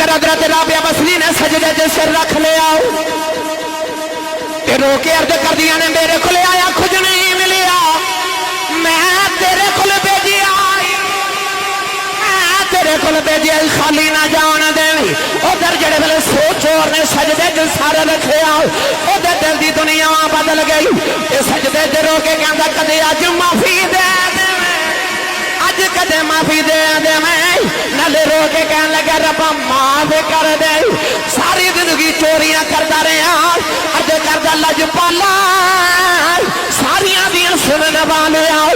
ادھر حضرت رابعہ بصری نے سجدے تے سر رکھ لیا تے رو کے عرض کر دیا نے میرے کو لے آیا کچھ نہیں ملیا میں تیرے کو بھیجی آئی تیرے کو بھیجی آئی خالی نہ جان دے ادھر جڑے ویلے چور نے سجدے تے سارے رکھے ادھر دل دی دنیا بدل گئی تے سجدے تے رو کے کہندا کدے اج معافی دے اج کدے معافی دے دے میں نالے رو کے کہنے لگا ربا معاف کر دے ساری زندگی چوریاں کرتا رہا اج کردا لجپالا ساریاں دیاں سنن والے آؤ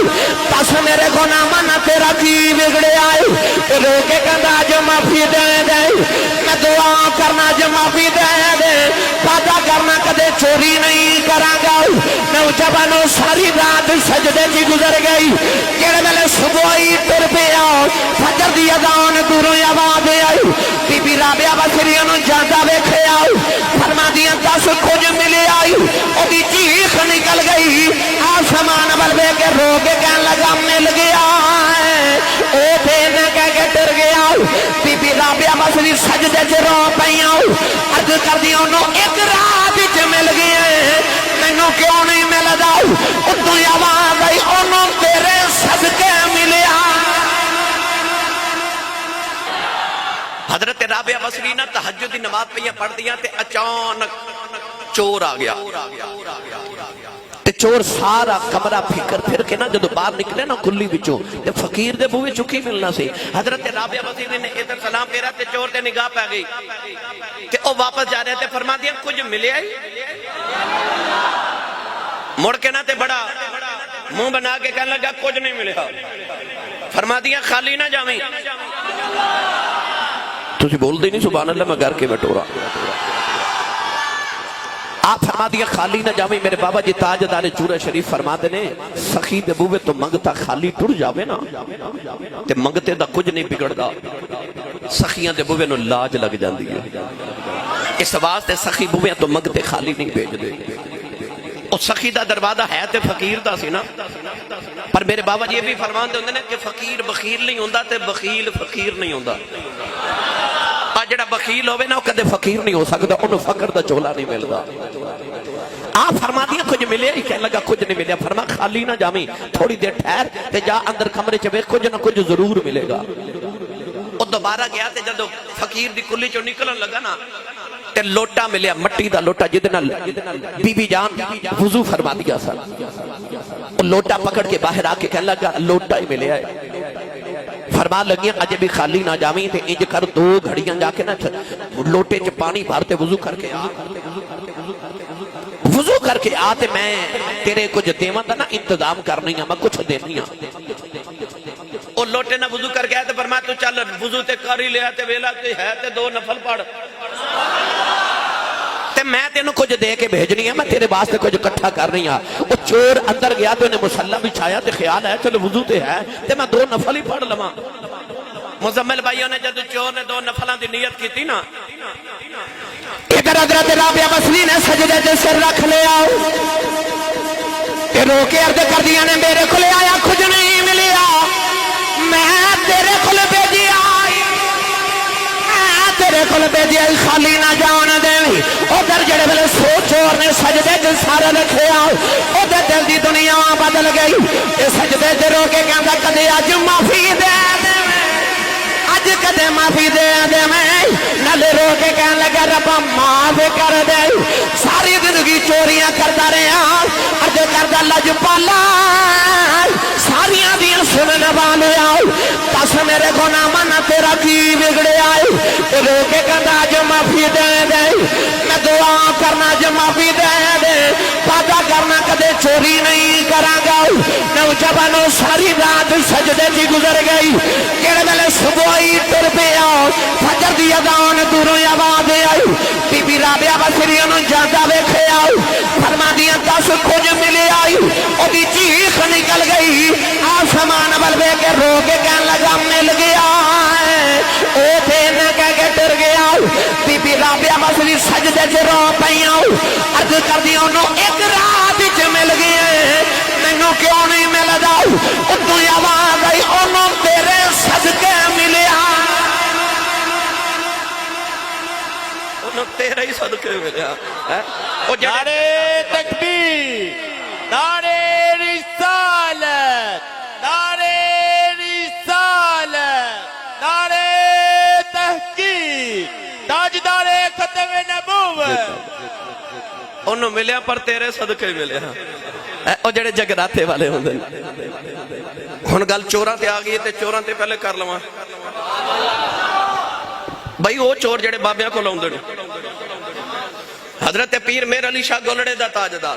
دس میرے گناہ نہ تیرا کی بگڑے آئے رو کے کہندا اج معافی دے دے میں دعا کرنا اج معافی دے دے وعدہ کرنا کدے چوری نہیں کراں گا نوجوانو ساری رات سجدے کی گزر گئی کہڑے ویلے صبح تر پیا فجر دی اذان دوروں آواز آئی بی بی رابعہ بصری نوں جاندا ویکھیا فرما دیاں دس کچھ ملے آئی اودی چیخ نکل گئی آسمان ول ویکھ کے رو کے کہن لگا مل گیا او تے نہ کہہ کے ڈر گیا بی بی رابعہ بصری سجدے تے رو پئیاں عرض کردیاں انہوں ایک رات وچ مل گئے مینوں کیوں نہیں ملدا اتوں آواز آئی انہوں تیرے صدقے ملیا حضرت رابعہ بصری نہ تہجد دی نماز پڑھیاں پڑھ دیاں تے اچانک چور آ گیا تے چور سارا کمرہ پھکر پھر کے نا جدو باہر نکلے نا کلی بچوں تے فقیر دے بوئے چکی ملنا سی حضرت رابعہ بصری نے ادھر سلام پھیرا تے چور تے نگاہ پہ گئی تے او واپس جا رہے تے فرما دیا کچھ ملے آئی مڑ کے نا تے بڑا منہ بنا کے کہنے لگا کچھ نہیں ملے فرما دیا خالی نہ جاویں تجھے بول دے نہیں سبحان اللہ میں گھر کے بیٹھو رہا آپ فرما دیا خالی نہ جاویں میرے بابا جی تاجدار چورہ شریف فرما دینے سخی دے بوے تو منگتا خالی ٹر جاوے نا تے منگتے دا کچھ نہیں بگڑ دا سخیاں دے بوے نو لاج لگ جاندی ہے اس واسطے سخی بوے تو منگتے خالی نہیں بھیج دے اور سخی دا دروازہ ہے تے فقیر دا سی نا پر میرے بابا جی یہ بھی فرمان دے ہوندے نے کہ فقیر بخیل نہیں ہوندا تے بخیل فقیر نہیں ہوندا جڑا بخیل ہوئے نا وہ کدے فقیر نہیں ہو سکتا انہوں فقر دا چولا نہیں ملتا آپ فرما دیا کچھ ملے ہی کہنے لگا کچھ نہیں ملے فرما خالی نہ جاویں تھوڑی دیر ٹھہر تے جا اندر کمرے چوے کچھ نہ کچھ ضرور ملے گا وہ دوبارہ گیا تے جدو فقیر دی کلی چو نکلن لگا نا تے لوٹا ملیا مٹی دا لوٹا جدنا بی بی جان وضو فرما دیا سر وہ لوٹا پکڑ کے باہر آ کے کہنے لگا لوٹا ہی ملیا ہے فرما لگیاں اجے بھی خالی نہ جاویں تے انج کر دو گھڑیاں جا کے نا لوٹے چ پانی بھرتے وضو کر کے آتے میں تیرے کچھ دیواں دا نا انتظام کرنی ہے میں کچھ دینی ہوں او لوٹے نہ وضو کر کے آئے تے فرمایا تو چل وضو تے کر ہی لیا تے ویلا تے ہے تے دو نفل پڑھ تے میں تینوں کچھ دے کے بھیجنی ہے میں تیرے واسطے کچھ اکٹھا کر رہی ہوں وہ چور اندر گیا تو انہیں مصلی بچھایا تے خیال ہے چلو وضو تے ہے تے میں دو نفل ہی پڑھ لواں مزمل بھائیوں نے جب چور نے دو نفلاں دی نیت کی تھی نا ادھر حضرت رابعہ بصری نے سجدے تے سر رکھ لیا تے رو کے عرض کر دیا نے میرے کو لے آیا کچھ نہیں ملیا میں تیرے کو بھیجی آئی تیرے کو بھیجی آئی خالی نہ جان دے ادھر جڑے ویلے چور نے سجدے تے سارے رکھے ادھر دل دی دنیا بدل گئی تے سجدے تے رو کے کہندا کدے اج معافی دے اج کدے معافی دے دے میں نالے رو کے کہنے لگا ربا معاف کر دے ساری زندگی چوریاں کرتا رہا اج کردا لجپالا ساریاں دیاں سنن والے آؤ دس میرے گناہ نہ تیرا کی بگڑے آئے رو کے کہندا اج معافی دے دے میں دعا کرنا اج معافی دے دے وعدہ کرنا کدے چوری نہیں کراں گا نوجوانو ساری رات سجدے کی گزر گئی کہڑے ویلے صبح تر پیا فجر دی اذان دوروں آواز آئی بی بی رابعہ بصری نوں جاندا ویکھیا فرما دیاں دس کچھ ملے آئی اودی چیخ نکل گئی آسمان ول ویکھ کے رو کے کہن لگا مل گیا او تے نہ کہہ کے ڈر گیا بی بی رابعہ بصری سجدے تے رو پئیاں عرض کردیاں انہوں ایک رات وچ مل گئے مینوں کیوں نہیں ملدا اتوں آواز آئی انہوں تیرے صدقے ملیا سانو تیرے ہی صدقے ملیا او جڑے نعرے تکبیر، نعرے رسالت، نعرے رسالت، نعرے تحقیق، تاجدار ختم نبوت انہوں ملیا پر تیرے صدقے ملیا او جڑے جگراتے والے ہوں دن ہن گل چوراں تے آ گئی تے چوراں تے پہلے کر لواں بھائی وہ چور جڑے بابیاں کو لاؤندے نے حضرت پیر میر علی شاہ گولڑے دا تاجدار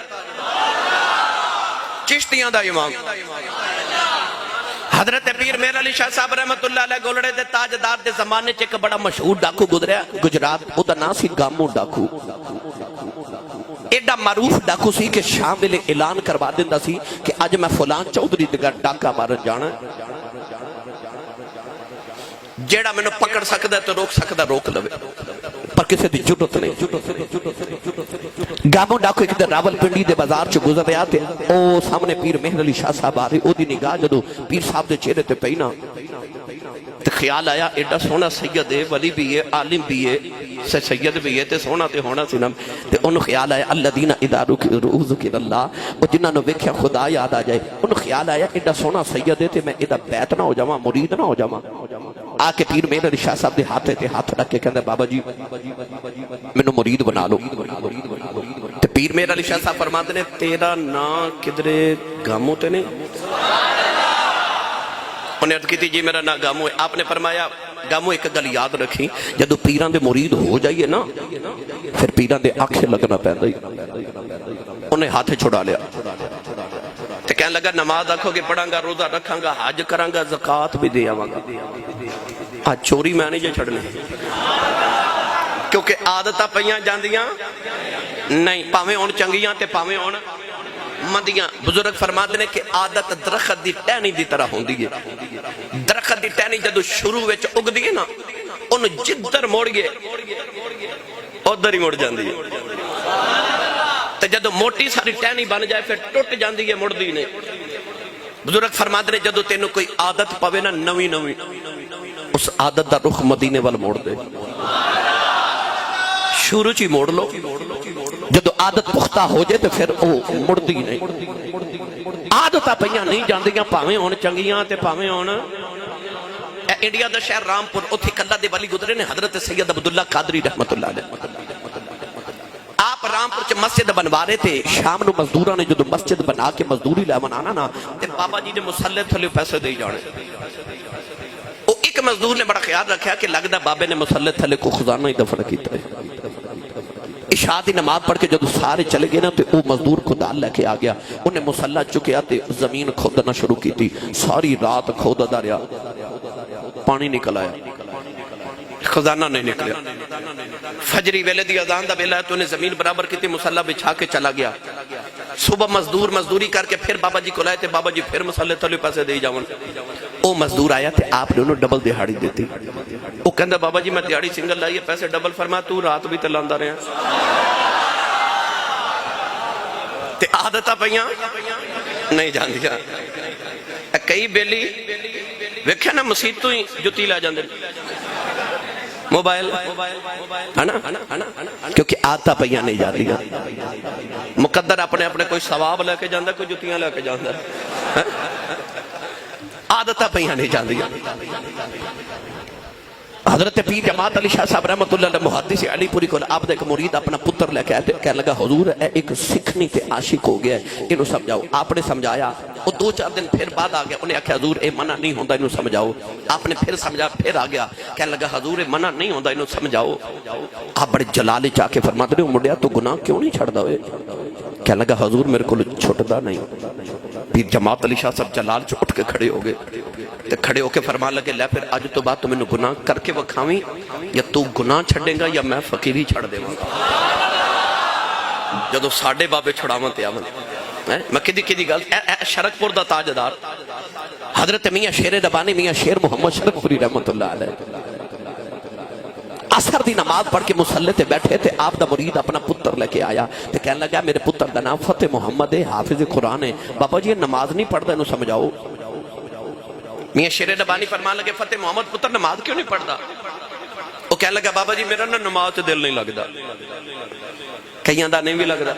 چشتیاں دا امام حضرت پیر میر علی شاہ صاحب رحمت اللہ علیہ گولڑے دے تاجدار دے زمانے چ ایک بڑا مشہور ڈاکو گزریا گجرات او دا نام سی گامو ڈاکو ایڈا معروف ڈاکو سی کہ شام ویلے اعلان کروا دیندا سی کہ اج میں فلان چودھری دے گھر ڈاکا مارن جانا جیڑا میں نے پکڑ سکتا ہے تو روک سکتا روک لوے پر کسی دی جرت نہیں گامو ڈاکو ایک دن راول پنڈی دے بازار چ گزر رہا تے او سامنے پیر مہر علی شاہ صاحب آ رہے او دی نگاہ جدو پیر صاحب دے چہرے تے پئی نا تے خیال آیا ایڈا سونا سید ہے ولی بھی ہے عالم بھی ہے سید بھی ہے تے سونا تے ہونا سی نا تے انہوں خیال آیا الذین اذا ذکر اللہ او جنہاں نو ویکھیا خدا یاد آ جائے انہوں خیال آیا ایڈا سونا سید ہے تے میں ایدا بیعت نہ ہو جاواں مرید نہ ہو جاواں آ کے پیر مہر علی شاہ صاحب دے ہاتھ تے ہاتھ رکھ کے کہندا بابا جی مینوں مرید بنا لو تے پیر مہر علی شاہ صاحب فرماتے نے تیرا نام کدرے گامو تے نہیں انہیں عرض کی تھی جی میرا نام گامو ہے آپ نے فرمایا گامو ایک گل یاد رکھی جدو پیران دے مرید ہو جائیے نا پھر پیران دے آنکھیں لگنا پہندا ہی انہیں ہاتھ چھڑا لیا تو کہنے لگا نماز آکھو گے پڑھاں گا روزہ رکھاں گا حج کراں گا زکاة بھی دے آواں گا آج چوری میں نہیں جے چھڑنے کیونکہ عادتہ پہیاں جاندیاں نہیں پاویں ہون چنگیاں تے پاویں ہون مندیاں بزرگ فرماتے ہیں کہ عادت درخت دی ٹہنی دی طرح ہوں دیئے درخت دی ٹہنی جدو شروع ویچ اگ دیئے نا انہوں جدر موڑ گئے ادھر ہی موڑ جان دیئے تو جدو موٹی ساری ٹہنی بن جائے پھر ٹوٹ جان دیئے موڑ دی نہیں بزرگ فرماتے ہیں جدو تینوں کوئی عادت پاوے نا نوی نوی اس عادت دا رخ مدینے وال موڑ دے شروع چی موڑ لو جدو عادت پختہ ہو جائے تو پھر او مڑ دی نہیں عادتہ پہیاں نہیں جاندیاں پاویں ہون چنگیاں تے پاویں ہون انڈیا دا شہر رامپور اتھی کلہ دے والی گزرے نے حضرت سید عبداللہ قادری رحمت اللہ علیہ آپ رامپور چ مسجد بنوارے تھے شام نو مزدوراں نے جدو مسجد بنا کے مزدوری لے منانا نا تے بابا جی نے مسلح تھلے پیسے دے جانے ایک مزدور نے بڑا خیال رکھا کہ لگدا بابے نے مسلح تھلے کو خزانہ ہی دفن کیتا ہے عشاء دی نماز پڑھ کے جدو سارے چلے گئے نا تو وہ مزدور کھدال لے کے آ گیا انہیں مسلح چکیا تے زمین کھودنا شروع کی تھی ساری رات کھودا دا رہا پانی نکل آیا خزانہ نہیں نکلیا فجری ویلے دی اذان دا ویلا ہے تو انہیں زمین برابر کی تھی مسلح بچھا کے چلا گیا صبح مزدوری کر کے پھر بابا جی کو لائے تھے بابا جی پھر مسلح تھلے پیسے دے جاؤں او مزدور آیا تھے آپ نے انہوں ڈبل دیہاڑی دیتی وہ کہندہ بابا جی میں دیہاڑی سنگل لائیے پیسے ڈبل فرما تو رات بھی تلاندہ رہے ہیں تے عادتہ پہیاں نہیں جان دیا کئی بیلی ویکھیا نا مسیح تو ہی جتی لا جاندے موبائل کیونکہ آتا پہیاں نہیں جا دیا مقدر اپنے اپنے کوئی ثواب لے کے جاندہ کوئی جتیاں لے کے جاندہ عادتہ پہیاں نہیں جان دیا حضرت پیر جماعت علی شاہ صاحب رحمت اللہ علیہ محدث علی پوری کو آپ ایک مرید اپنا پتر لے کے آئے کہنے لگا حضور ایک سکھنی تے عاشق ہو گیا ہے انہوں سمجھاؤ آپ نے سمجھایا وہ 2-4 دن پھر بعد آگیا انہیں آکھا حضور اے منع نہیں ہوندہ انہوں سمجھاؤ آپ نے پھر سمجھا پھر آگیا کہنے لگا حضور اے منع نہیں ہوندہ انہوں سمجھاؤ آپ بڑے جلالے چاہ کے فرماتے ہیں مڈیا تو گناہ کیوں نہیں چھڑ دوئے کہنے لگا حضور میرے کو چھوٹا نہیں پیر جماعت علی شاہ صاحب جلال چ اٹھ کے کھڑے ہو گئے تے کھڑے ہو کے فرمان لگے لے پھر آج تو بات تو میں نے گناہ کر کے وکھاویں یا تو گناہ چھڑیں گا یا میں فقیری چھڑ دے گا جدو ساڑھے بابے چھڑاواں تے آواں میں کدی گل شرک پور دا تاجدار حضرت میاں شیر ربانی میاں شیر محمد شرک پوری رحمت اللہ علیہ عصر دی نماز پڑھ کے مسلح تے بیٹھے تھے آپ دا مرید اپنا پتر لے کے آیا تے کہنے لگا میرے پتر دا نام فتح محمد ہے حافظ قرآن ہے بابا جی نماز نہیں پڑھ دا انہوں سمجھاؤ میاں شیر ربانی فرمان لگے فتح محمد پتر نماز کیوں نہیں پڑھ دا وہ کہنے لگا بابا جی میرا نا نماز سے دل نہیں لگتا، کئیاں دا نہیں بھی لگتا۔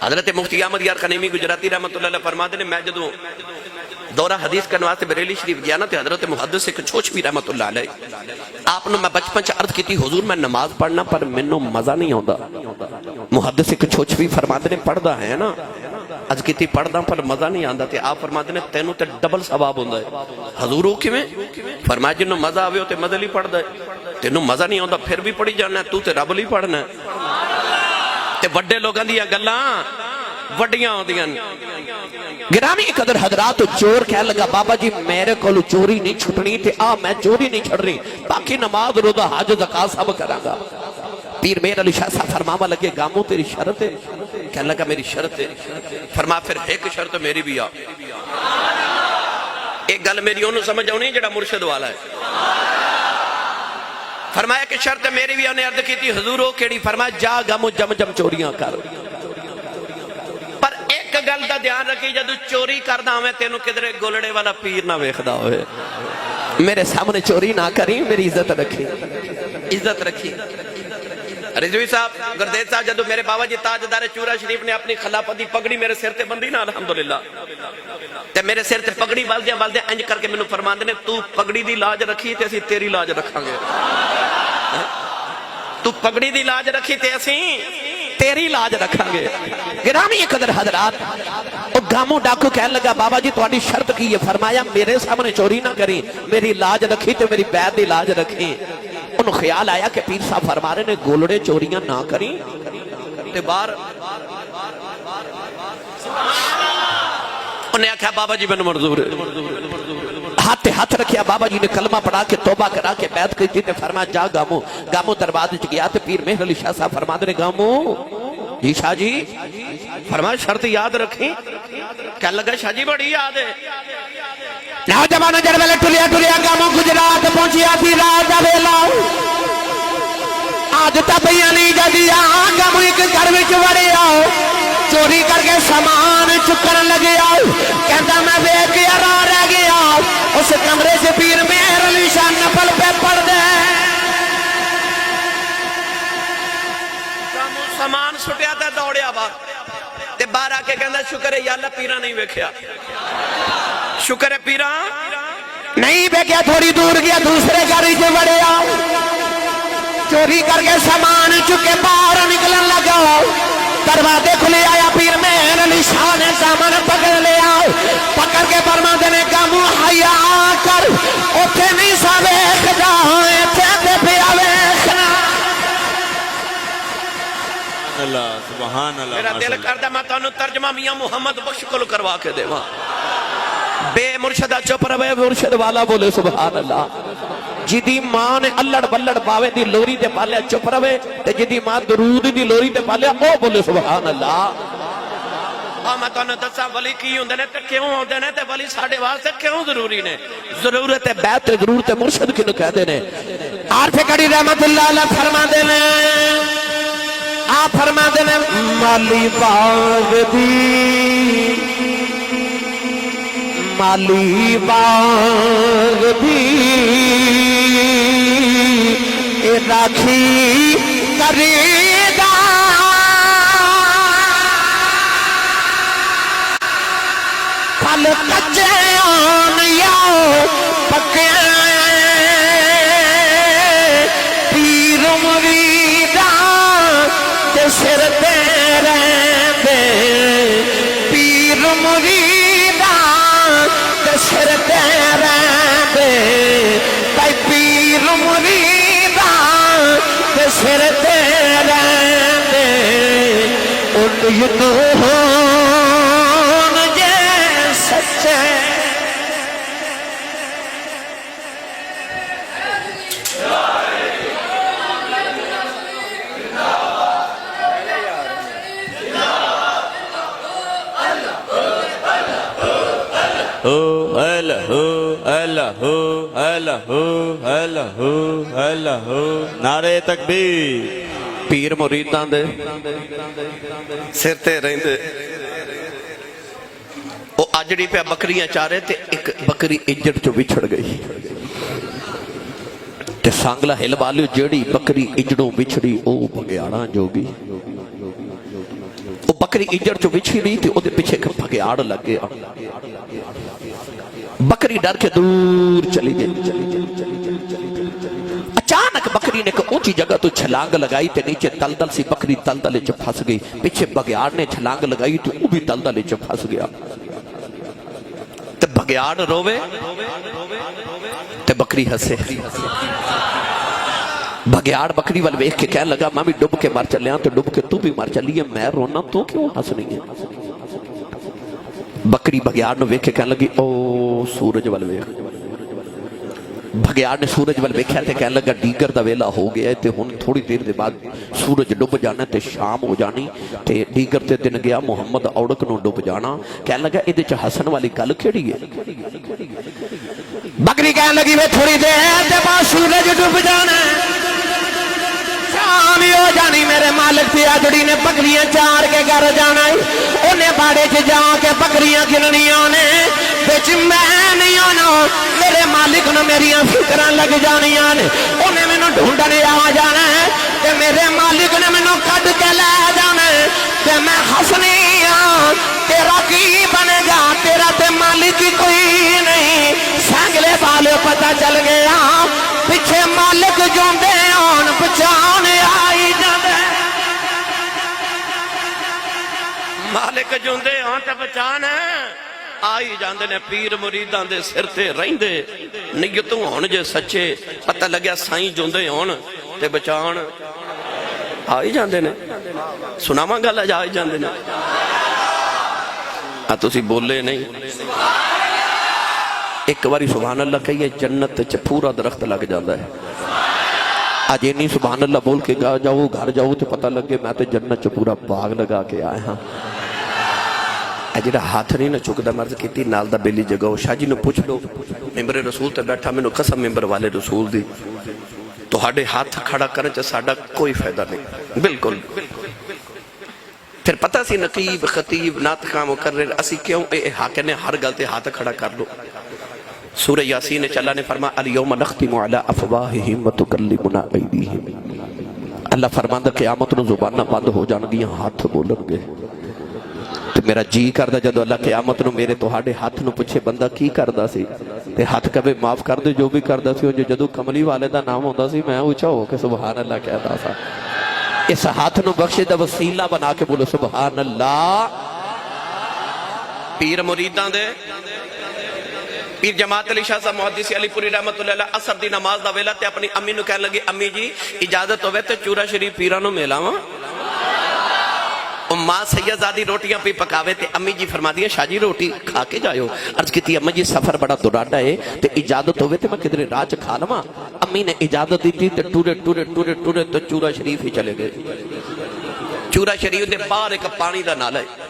حضرت مفتی احمد یار خنیمی گجراتی رحمت اللہ علیہ فرماتے نے میں جدوں دورہ حدیث کرنے واسطے بریلی شریف گیا نا تے حضرت محدث ایک چھوچوی رحمت اللہ علیہ آپ نے میں بچپن چ عرض کی حضور میں نماز پڑھنا پر مینوں مزہ نہیں آتا۔ محدث ایک چھوچوی فرماتے نے پڑھدا ہے نا، عرض کی پڑھدا پر مزہ نہیں آتا تے آپ فرماتے نے تینوں تے ڈبل ثواب ہوندا ہے۔ حضور او کیویں؟ فرمایا جنوں مزہ آوے تے مزے لئی پڑھدا ہے، تینوں مزہ نہیں آتا پھر بھی پڑھی جانا ہے، تو تے رب لئی پڑھنا ہے۔ تے وڈے لوگاں دیاں گلاں وڈیاں ہوندیاں۔ گرامی قدر حضرات چور کہہ لگا بابا جی میرے کو چوری نہیں چھٹنی تے میں چوری نہیں چھڑ رہی، باقی نماز روزہ حج زکات سب کراں گا۔ پیر میر علی شاہ صاحب فرماوا لگے گاموں تیری شرط ہے؟ کہنے لگا میری شرط ہے۔ فرما پھر ایک شرط میری بھی آ، ایک گل میری انہوں سمجھ آؤ نہیں جڑا مرشد والا ہے۔ فرمایا کہ شرط میری بھی انہیں عرض کی تھی حضور ہو کیڑی؟ فرمایا جا گاموں جم جم چوریاں کر، پر ایک گل دا دھیان رکھی جدو چوری کردا ہوئے تینوں کدھرے گولڑے والا پیر نہ ویکھدا ہوئے، میرے سامنے چوری نہ کریں، میری عزت رکھی، عزت رکھی۔ رضوی صاحب گردیز صاحب جدو میرے بابا جی تاجدار چورا شریف نے اپنی خلافت دی پگڑی میرے سر تے بندی نا الحمدللہ تے میرے سر تے پگڑی والدے انج کر کے مینوں فرماندے نے تو پگڑی دی لاج رکھی تے اسی تیری لاج رکھاں گے، تو پگڑی دی لاج رکھی تے اسی تیری لاج رکھاں گے۔ گرامی قدر حضرات وہ گاموں ڈاکو کہنے لگا بابا جی تہاڈی شرط کی ہے؟ فرمایا میرے سامنے چوری نہ کریں، میری لاج رکھی تے میری بیعت دی لاج رکھیں۔ انہوں خیال آیا کہ پیر صاحب فرما رہے نے گولڑے چوریاں نہ کریں تے باہر انہیں آکھا بابا جی میں منظور ہے۔ ہاتھ رکھیا، بابا جی نے کلمہ پڑھا کے توبہ کرا کے بیعت کی تے فرمایا جا گاموں دروازے چ گیا تے پیر مہر علی شاہ صاحب فرما دے گاموں جی شاہ جی، فرمایا شرط یاد رکھیں۔ کہنے لگا شاہ جی بڑی یاد ہے۔ نوجوان جڑ ویلے ٹلیا ٹلیا گاموں گجرات پہنچیا سی رات دا ویلا، آج تپیاں نہیں جدیا گاموں ایک گھر وچ وڑیا، چوری کر کے سامان چکن لگیا، کہندا میں ویکھ کے حیران رہ گیا، اس کمرے سے پیر مہر علی شاہ نفل پہ پڑھ دے، سامان سٹیا تے دوڑیا باہر تے باہر آ کے کہندا شکر ہے یا اللہ پیرا نہیں ویکھیا، شکر ہے پیرا نہیں ویکھیا۔ تھوڑی دور گیا دوسرے گھر وچ وڑیا، چوری کر کے سامان چکے باہر نکلن لگا، دروازے کھلے آیا پیر مہر علی شاہ نے سامان پکڑ لیا، پکڑ کے فرماندے نے گاموں حیا کر، اوتھے نہیں سا ویکھدا ایتھے تے پیا ویکھنا۔ اللہ سبحان اللہ، میرا دل کردا میں تانوں ترجمہ میاں محمد بخش کول کروا کے دیواں۔ بے مرشدہ چپ رہے، مرشد والا بولے سبحان اللہ۔ جدی ماں نے الڑ بلڑ باوے دی لوری تے پالیا چپ رہے، تے جدی ماں درود دی لوری تے پالیا او بولے سبحان اللہ۔ میں تانوں دساں ولی کی ہوندے نے تے کیوں ہوندے نے تے ولی ساڈے واسطے کیوں ضروری نے؟ ضرورت ہے بیعت تے ضرورت ہے مرشد کینوں کہندے نے؟ عارف کڑی رحمت اللہ علیہ فرماندے نے، آپ فرماندے نے مالی باغ دی، مالی باغ دی راکھی کرے گا، پھل کچے آن یا پکے، پیر مریداں تے سر تے رہندے، پیر مریداں تے سر تے رہندے، بھائی پیر مریداں تے سر تے رہندے، ان ہون جے سچے۔ نعرے تکبیر۔ پیر مریداں دے سر تے رہندے، او اجڑی پہ بکریاں چارے تے ایک بکری اجڑ چو بچھڑ گئی، تے سانگلا ہل والیو جیڑی بکری اجڑوں وچھڑی او بھگیاڑاں جوگی وہ بکری اجڑ چو وچھی نہیں تے او دے پیچھے بھگیاڑ لگ گیا بکری ڈر کے دور چلی گئی اچانک بکری نے ایک اونچی جگہ تو چھلانگ لگائی تے نیچے تلدل سی بکری تلدل چ پھنس گئی پیچھے بھگیاڑ نے چھلانگ لگائی تو وہ بھی تلدل چ پھنس گیا تے بھگیاڑ روے تے بکری ہسے بھگیاڑ بکری وال ویکھ کے کہنے لگا میں بھی ڈب کے مر چلیاں تو ڈب کے تو بھی مر چلی ہے میں رونا تو کیوں ہنسنی ہے بکری بھگیاڑ نو ویکھ کے کہنے لگی او سورج وال ویکھ بھگیاڑ نے سورج وال ویکھیا تے کہنے لگا ڈیگر دا ویلا ہو گیا تے ہن تھوڑی دیر دے بعد سورج ڈب جانا تے شام ہو جانی تے ڈیگر تے دن گیا محمد اوڑک نو ڈب جانا کہنے لگا ادھے چ ہسن والی گل کیڑی ہے بکری کہنے لگی میں تھوڑی دیر دے بعد سورج ڈب جانا شام ہو جانی میرے مالک پیا جڑی نے بکریاں چار کے گھر جانا انہیں باڑے چ جا کے بکریاں گننیاں نے بچ میں نہیں آنا میرے مالک نے میری فکراں لگ جانیاں نے انہیں میں نے ڈھونڈنے آ جانا ہے کہ میرے مالک نے میں نے کٹ کے لے جانا ہے کہ میں ہسنی ہاں تیرا کی بنے گا تیرا تے مالک ہی کوئی نہیں سانگلے والے پتہ چل گیا پیچھے مالک جوندے آن بچانے آئی جاندے مالک جوندے آن تے بچانے آئی جاندے نے پیر مریداں دے سر تے رہندے نیتوں ہون جے سچے پتہ لگیا سائیں جوندے ہون تے بچان آئی جاندے نے سناواں گل اج آئی جاندے نے تسی بولے نہیں ایک باری سبحان اللہ کہیے جنت چ پورا درخت لگ جاتا ہے آج اینی سبحان اللہ بول کے جاؤ گھر جاؤ تو پتہ لگے میں تو جنت چ پورا باغ لگا کے آیا ہاں جڑا ہاتھ نہیں نہ چکدا مرض کیتی نال دا بیلی جگہ شاہ جی نو پوچھ لو ممبر رسول تے بیٹھا مینوں قسم ممبر والے رسول دی تہاڈے ہاتھ کھڑا کرن چ ساڈا کوئی فائدہ نہیں بالکل پھر پتہ سی نقیب خطیب ناطقہ مقرر اسی کیوں اے حاکم نے ہر گل تے ہاتھ کھڑا کر لو سورہ یاسین اللہ نے فرمایا الیوم نختم علی افواہہم وتکلمنا ایدیہم اللہ فرماندا قیامت نو زباناں بند ہو جان گیاں ہاتھ بولن گے تو میرا جی کردا جدو اللہ قیامت نو میرے تہاڈے ہاتھ نو پوچھے بندہ کی کردا سی تے ہاتھ کہے معاف کر دے جو بھی کردا سی جدو کملی والے دا نام ہوندا سی میں اونچا ہو کے سبحان اللہ کہدا سا اس ہاتھ نو بخشے دا وسیلہ بنا کے بولو سبحان اللہ پیر مریداں دے پیر جماعت علی شاہ صاحب محدث علی پوری رحمت اللہ علیہ اثر دی نماز دا ویلا تے اپنی امی نو کہنے لگی امی جی اجازت ہوئے تے چورا شریف پیران نو میلاواں ماں سیدزادی روٹیاں پی پکاوے تے امی جی فرما دیا شاہ جی روٹی کھا کے جائیو عرض کی تھی امی جی سفر بڑا دراڈا ہے تے اجازت ہوئے تے میں کدھر راج کھا لواں امی نے اجازت دی تھی تے ٹورے تو چورا شریف ہی چلے گئے چورا شریف دے باہر ایک پانی دا نالا ہے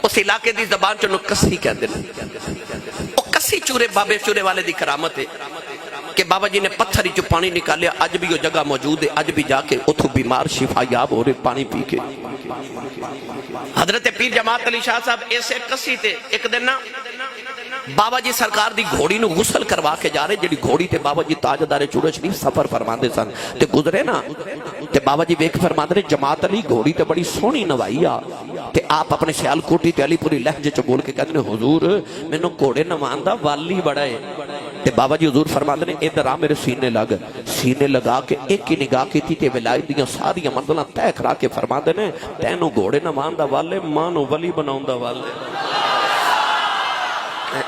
اس علاقے دی زبان چنو کسی کہندے او کسی چورے بابے چورے والے دی کرامت ہے کہ بابا جی نے پتھری جو پانی نکالیا آج بھی وہ جگہ موجود ہے آج بھی جا کے اتھو بیمار شفا یاب ہو رہے پانی پی کے حضرت پیر جماعت علی شاہ صاحب ایسے کسی تے ایک دن نا بابا جی سرکار دی گھوڑی نو غسل کروا کے جا رہے جڑی گھوڑی تے بابا جی تاجدار چورا شریف سفر فرماندے سن تے گزرے نا تے بابا جی ویکھ فرماندے جماعت علی گھوڑی تے بڑی سونی نوائی آ تے آپ اپنے سیال کوٹی تے علی پوری لہجے چ بول کے کہتے ہیں حضور مینوں گھوڑے نواندا والی بڑا ہے تے بابا جی حضور فرماندے نے ادھر آ میرے سینے لگا کے ایک ہی نگاہ کی تھی تے ولایت دیاں ساری منزلاں طے کرا کے فرماندے نے تینوں گھوڑے نواندا والے ماں نو ولی بناوندا والے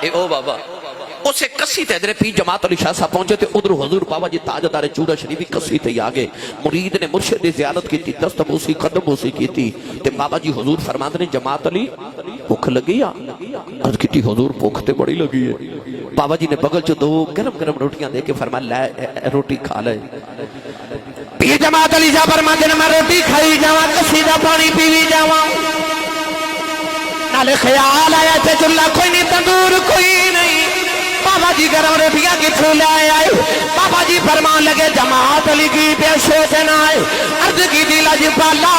اے او بابا اسے کسی تے ادھر پیر جماعت علی شاہ صاحب پہنچے تے ادھر حضور بابا جی تاجدار چورا شریف کسی تے آگے مرید نے مرشد دی زیارت کی تھی دست بوسی قدم بوسی کی تھی تے بابا جی حضور فرماندے نے جماعت علی بھوک لگی عرض کی تھی حضور بھوک تے بڑی لگی ہے بابا جی نے بغل چ دو گرم گرم روٹیاں دے کے فرمایا لے روٹی کھا لے پیر جماعت علی شاہ فرماندے نے میں روٹی کھائی جاواں کسی دا پانی پیوی جاواں نالے خیال آیا تے چولہا کوئی نہیں تندور کوئی نہیں بابا جی گرم روٹیاں کتھوں لے آئے بابا جی فرمان لگے جماعت علی کی پہ سوچنا ہے عرض کی دی لج پالا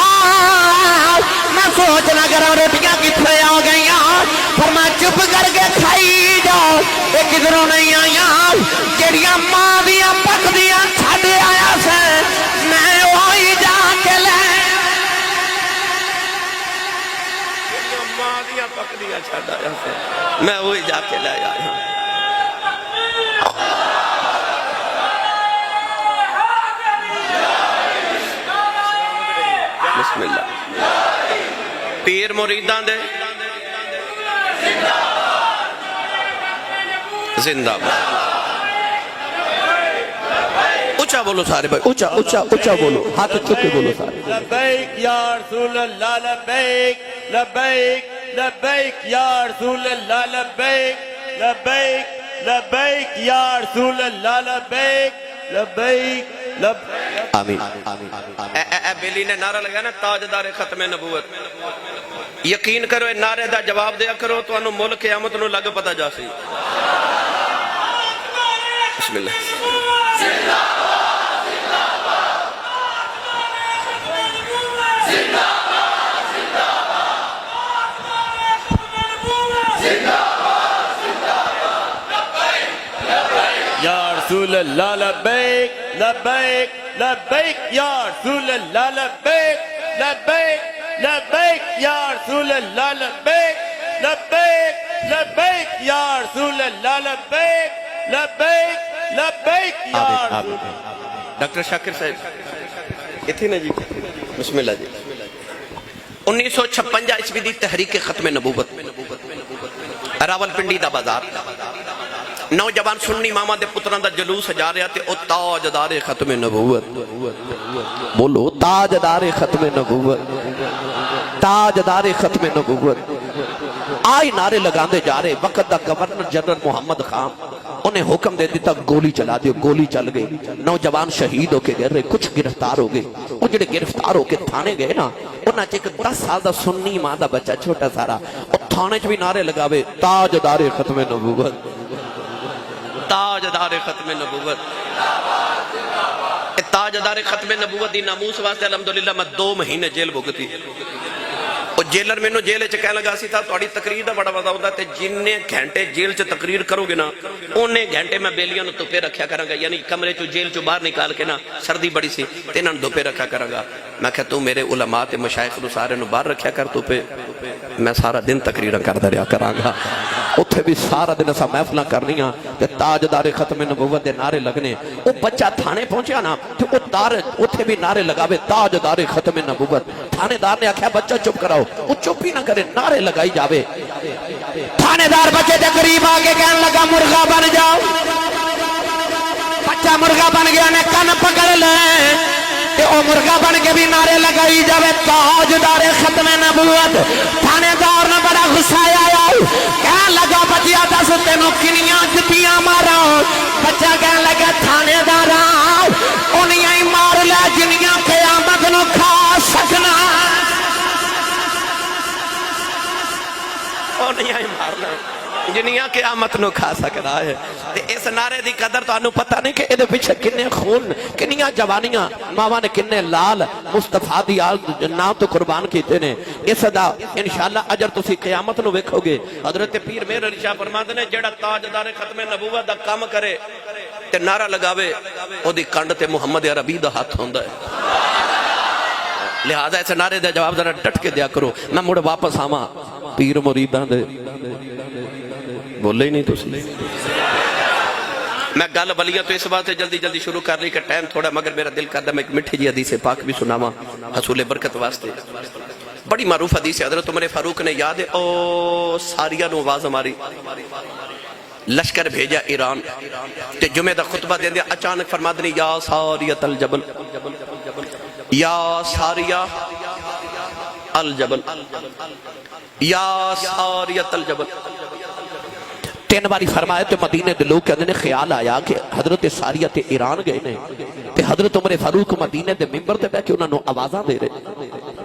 میں سوچنا کرا روٹیاں کتنے آ گئی پر میں چپ کر کے کھائی جاؤ یہ کدھروں نہیں آئی جڑیاں ماں دیاں پکدیاں چھڈ آیا سے میں وہی جا کے لے ماں دیاں پکدیاں چھڈ آیا سے میں وہی جا کے لے آیا بسم اللہ پیر مریدان دے زندہ باد اچھا بولو سارے بھائی اچھا بولو ہاتھ چکے بولو سارے لبیک یا رسول اللہ لبیک لبیک لبیک یا رسول اللہ لبیک لبیک لبیک یا رسول اللہ لبیک لبیک لبیک آمین اے بیلی نے نعرہ لگا نا تاجدار ختم نبوت یقین کرو اے نعرے دا جواب دیا کرو تو انہوں ملک قیامت نو لگ پتا جا سی بسم اللہ یا رسول اللہ لبیک لبیک لبیک یا رسول اللہ لبیک لبیک لبیک یا رسول اللہ لبیک لبیک لبیک یا رسول اللہ لبیک لبیک لبیک یا رسول ڈاکٹر شاکر صاحب اتھی نا جی بسم اللہ جی 1956 عیسوی دی تحریک ختم نبوت راول پنڈی دا بازار نوجوان سنی ماما دے پتران دا جلوس جا رہا تے او تاجدار ختم نبوت بولو تاجدار ختم نبوت تاجدار ختم نبوت آئی نعرے لگان دے جا رہے وقت دا گورنر جنرل محمد خان انہیں حکم دے دیتا گولی چلا دیو گولی چل گئی نوجوان شہید ہو کے گر رہے کچھ گرفتار ہو گئے وہ جڑے گرفتار ہو کے تھانے گئے نا انہاں چیک 10 سال دا سنی ماں دا بچہ چھوٹا سارا اور تھانے چ بھی نعرے لگاوے تاجدار ختم نبوت تاجدار ختم نبوت تاجدار ختم نبوت دی ناموس واسطے الحمدللہ میں 2 مہینے جیل بھگتی اور جیلر میں نو جیلے چکے لگا سی تھا توڑی تقریر دا بڑا وضع ہوتا ہے جننے گھنٹے جیل چ تقریر کرو گے نا انہیں گھنٹے میں بیلیاں نو دوپے رکھیا کروں گا یعنی کمرے چو جیل چو باہر نکال کے نا سردی بڑی سی تیناں نو دوپے رکھیا کروں گا میں کہتا ہوں میرے علماء تے مشایخ نو سارے نو باہر رکھیا کر دوپے میں سارا دن تقریر کر دریا کراں گا اتھے بھی سارا دن اسا محفلاں کرنی ہاں کہ تاجدار ختم نبوت دے نعرے لگنے او بچہ تھانے پہنچیا نا تو اتھے بھی نعرے لگاوے تاجدار ختم نبوت تھانے دار نے آکھیا بچہ چپ کراؤ وہ چپ ہی نہ کرے نعرے لگائی جاوے تھانے دار بچے دے قریب آگے کہنے لگا مرغا بن جاؤ بچہ مرغا بن گیا نے کن پکڑ لیں تے او مرغا بن کے بھی نعرے لگائی جاوے تاجدار ختم نبوت تھانے دار نے بڑا غصہ آیا کہنے لگا بچیا دس تینوں کنیاں جتیاں مارا بچہ کہنے لگا تھانے دار انہیاں ہی مار لے جنیاں قیامت نو کھا سکنا نہیں آئی مارنا جنیاں قیامت نو کھا سکنا ہے اس نعرے دی قدر تو انہوں پتہ نہیں کہ ادھے پیچھے کنے خون کنیاں جوانیاں ماما نے کنے لال مصطفیٰ دی آل نام تو قربان کیتے نے اس دا انشاءاللہ اجر تو سی قیامت نو ویکھو گے حضرت پیر میر علی شاہ فرماتے نے جڑا تاجدار ختم نبوت دا کام کرے تے نعرہ لگاوے او دی کنڈ تے محمد عربی دا ہاتھ ہوندا ہے لہذا اس نعرے دے جواب ذرا ڈٹ کے دیا کرو میں مڑ واپس آواں پیر مریداں دے بولے ہی نہیں تسی میں گل بلیاں تو اس بات سے جلدی جلدی شروع کر رہی کہ ٹائم تھوڑا مگر میرا دل کردا میں ایک مٹھی جی حدیث پاک بھی سناواں حصول برکت واسطے بڑی معروف حدیث ہے حضرت عمر فاروق نے یاد ہے او ساریہ نو آواز ہماری لشکر بھیجا ایران تے جمعہ دا خطبہ دے دیا اچانک فرما دنی یا ساریت الجبل یا ساریہ الجبل یا ساریت الجبل 3 باری فرمایا تو مدینے دے لوگ کہنے خیال آیا کہ حضرت ساریہ تے ایران گئے نے تے حضرت عمر فاروق مدینے دے ممبر تے بیٹھ کے انہاں نو آوازاں دے رہے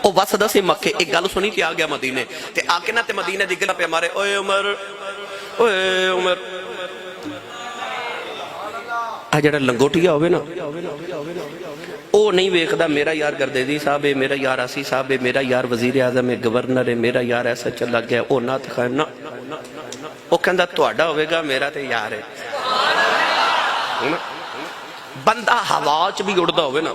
ਉਹ ਵਸਦਾ ਸੀ ਮੱਕੇ। ਇੱਕ ਗੱਲ ਸੁਣੀ ਤੇ ਆ ਗਿਆ ਮਦੀਨੇ ਤੇ ਆ ਕੇ ਨਾ ਤੇ ਮਦੀਨੇ ਦੀ ਗੱਲ ਪਿਆ ਮਾਰੇ ਓਏ ਉਮਰ ਆ ਜਿਹੜਾ ਲੰਗੋਟੀਆ ਹੋਵੇ ਨਾ ਉਹ ਨਹੀਂ ਵੇਖਦਾ ਮੇਰਾ ਯਾਰ ਗਰਦੇਦੀ ਸਾਹਿਬ ਹੈ, ਮੇਰਾ ਯਾਰ ਆਸੀ ਸਾਹਿਬ ਹੈ, ਮੇਰਾ ਯਾਰ ਵਜ਼ੀਰ ਆਜ਼ਮ ਹੈ, ਗਵਰਨਰ ਹੈ, ਮੇਰਾ ਯਾਰ ਐਸਾ ਚੱਲ ਲੱਗ ਗਿਆ ਉਹ ਨਾ ਤਖਾਨਾ। ਉਹ ਕਹਿੰਦਾ ਤੁਹਾਡਾ ਹੋਵੇਗਾ ਮੇਰਾ ਤੇ ਯਾਰ ਹੈ। ਬੰਦਾ ਹਵਾ 'ਚ ਵੀ ਉੜਦਾ ਹੋਵੇ ਨਾ,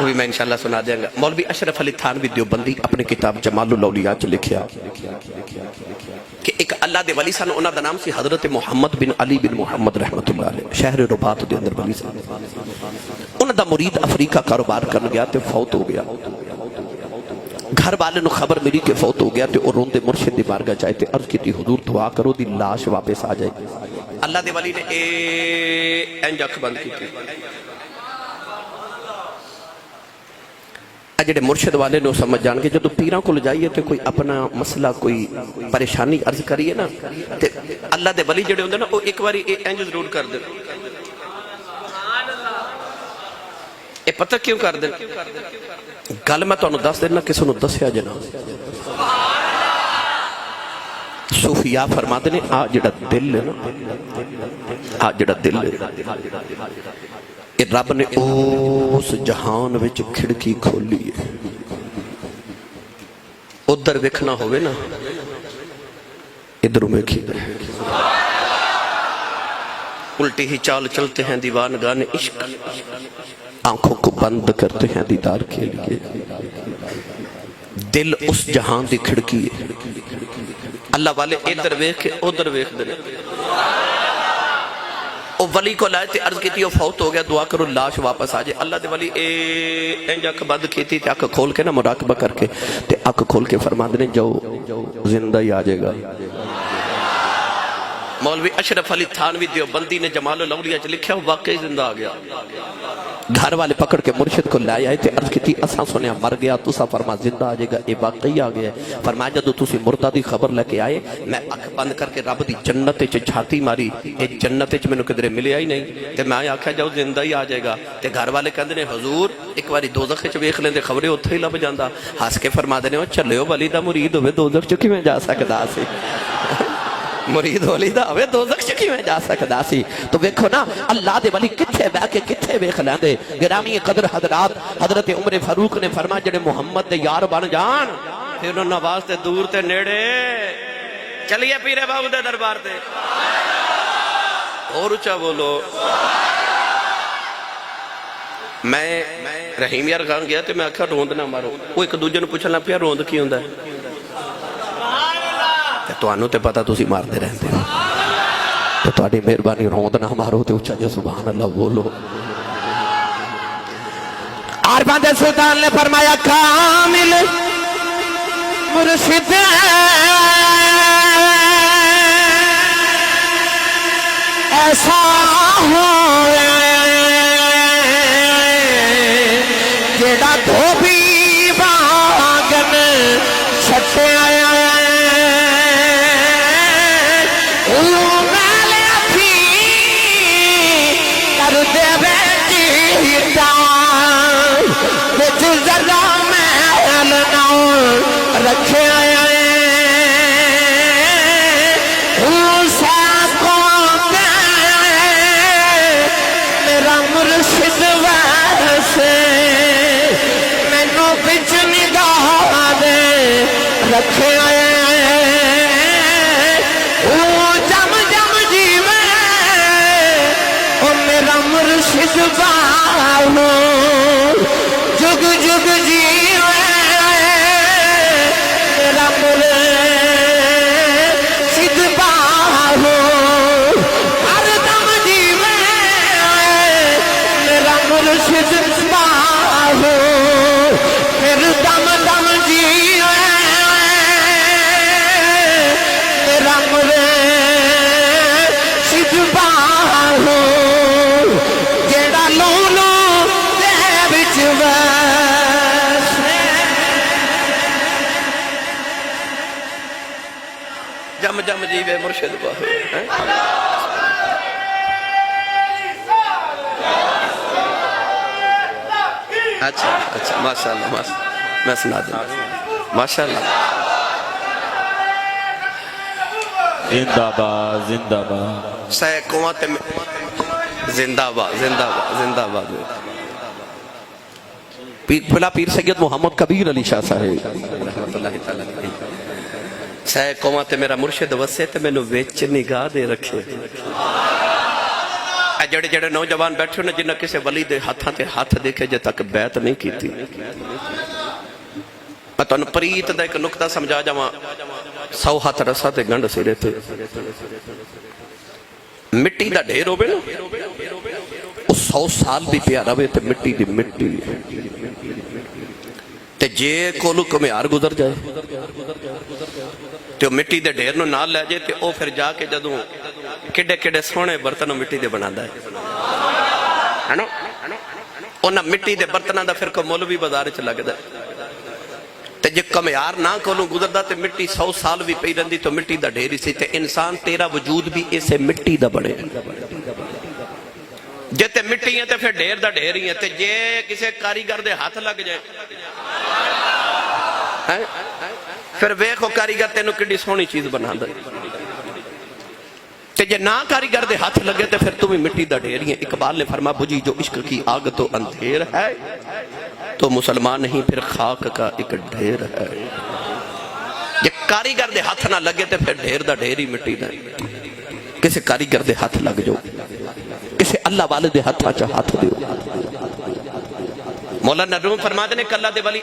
وہ بھی میں انشاءاللہ سنا دیں گا. مولوی اشرف علی تھانوی دیوبندی اپنے کتاب جمال الاولیاء چ لکھیا کہ ایک اللہ دے ولی سن, انہاں دا نام سی حضرت محمد بن علی بن محمد رحمت اللہ علیہ, شہر رباط دے اندر ولی سن. انہاں دا مرید افریقہ کاروبار کرن گیا تے فوت ہو گیا. گھر والے نو خبر ملی کہ فوت ہو گیا تے او روندے مرشد دی بارگاہ جائے تے عرض کیتی حضور دعا کرو دی لاش واپس آ جائے. اللہ دے ولی نے انج اکھ بند کیتی. جڑے مرشد والے نو سمجھ جان کے جدو پیراں کو جائیے تے کوئی اپنا مسئلہ کوئی پریشانی عرض کریے نا تے اللہ دے ولی جڑے ہوندے نا او ایک باری انج ضرور کر دے. اے پتہ کیوں کر دے؟ گل میں تانوں دس دینا کسے نو دسیا جنا. صوفیاء فرماتے نے آ جڑا دل ہے نا, آ جڑا دل ہے کہ رب نے اس جہان وچ کھڑکی کھولی ہے. ادھر ویکھنا ہوئے نا ادھر میں کھیل الٹی ہی چال چلتے ہیں دیوان گانے عشق, آنکھوں کو بند کرتے ہیں دیدار کے لیے. دل اس جہان دی کھڑکی ہے. اللہ والے ادھر ویکھ ادھر ویکھ دے. او ولی کو لائے تے عرض کیتی او فوت ہو گیا, دعا کرو لاش واپس آ جائے. اللہ دے ولی انج اکھ بند کیتی تے اکھ کھول کے نا مراقبہ کر کے تے اکھ کھول کے فرما دے جاؤ زندہ ہی آ جائے گا. مولوی اشرف علی تھانوی دیوبندی نے جمال الاولیاء چ لکھیا واقعی زندہ آ گیا. گھر والے پکڑ کے مرشد کو لائے آئے تے عرض کیتی اساں سنیا مر گیا, تسا فرما زندہ آ جائے گا. اے واقعی آ گیا. فرمایا جدو تسی مردہ دی خبر لے کے آئے میں اکھ بند کر کے رب دی جنت وچ چھاتی ماری, اے جنت وچ مینوں کدھر ملیا ہی نہیں تے میں آکھیا جاؤ زندہ ہی آ جائے گا. تے گھر والے کہندے نے حضور ایک واری دوزخ وچ ویکھ لیندے خبرے اوتھے ہی لب جاندا. ہس کے فرما دے نے چلیو ولی دا مرید ہوے دوزخ چ کیویں جا سکدا سی, مرید ولی دا ہوے دوزخ چ کیویں جا سکدا سی. تو ویکھو نا اللہ دے ولی کتھے بیٹھ کے کتھے ویکھ لیندے. گرامی قدر حضرات, حضرت عمر فاروق نے فرمایا جڑے محمد دے یار بن جان پھر انہاں واسطے دور تے نیڑے چلیے پیرے بابو دے دربار تے. اور اونچا بولو. میں رحیم یار خان گیا تے میں آکھیا روند نہ مارو. وہ ایک دوجے نوں پوچھنا پیا روند کی ہوندا ہے؟ تانوں تے پتہ تسی ماردے رہندے ہو تے تہاڈی مہربانی روند نہ مارو تے اونچا جو سبحان اللہ بولو. عارفان دے سلطان نے فرمایا کامل مرشد ایسا ہو جیڑا دھوبی باغن چھٹے آیا رکھے آیا میرا مرشد ویسے مینو بچ نگاہ دے رکھے آیا جم جم جیوے او میرا مرشد باہو جگ جگ جیوے مرشد باہو ہر دم جیوے میرا مرشد باہو پھر دم دم جیوے میرا مرشد باہو جیڑا لولو دے وچ جم جم جیوے مرشد باہو. اچھا اچھا ماشاءاللہ میں سنا دوں ماشاءاللہ. زندہ باد زندہ باد سہ قوت زندہ باد زندہ باد زندہ باد. بلا پیر سید محمد کبیر علی شاہ صاحب رحمت اللہ تعالی علیہ سہ قوماں تے میرا مرشد وسے تے مینوں وچ نگاہ دے رکھے. جڑے جڑے نوجوان بیٹھے نے جنہیں کسی ولی دے ہاتھاں تے ہاتھ دیکھے جے تک بیعت نہیں کیتی، میں تانوں پریت دا ایک نقطہ سمجھا جاواں، 100 ہاتھ رسا تے گنڈ سرے تے مٹی دا ڈھیر ہوے نا، وہ 100 سال بھی پیا رہے تے مٹی دی مٹی تے جے کولو کمیار گزر جائے تے مٹی دے ڈھیر نو نال لے جائے تے او پھر جا کے جدوں کڈے کڈے سونے برتنوں مٹی دے بناندا ہے نا، انہاں مٹی دے برتناں دا پھر کو مول بھی بازار وچ لگدا ہے تے جے کمیار نہ کولوں گزردا تے مٹی 100 سال بھی پئی رہندی تو مٹی دا ڈھیر سی تے انسان تیرا وجود بھی اسے مٹی دا بنے، جے تے مٹی ہے تے پھر ڈھیر دا ڈھیر ہی ہے، تے جے کسے کاریگر دے ہاتھ لگ جائے پھر ویکھو کاریگر تینوں کڈی سونی چیز بناندا ہے، تے جے نہ کاریگر دے ہاتھ لگے تے پھر تمہیں مٹی دا ڈھیر ہی ہے۔ اقبال نے فرما بجھی جو عشق کی آگ تو اندھیر ہے، تو مسلمان نہیں پھر خاک کا ایک ڈھیر ہے۔ جے کاریگر دے ہاتھ نہ لگے تے پھر ڈھیر دا ڈھیر ہی مٹی دا، کسے کاریگر دے ہاتھ لگ جو، کسے اللہ والے دے ہاتھ دیو۔ مولانا روم فرماتے نے کہ اللہ دے ولی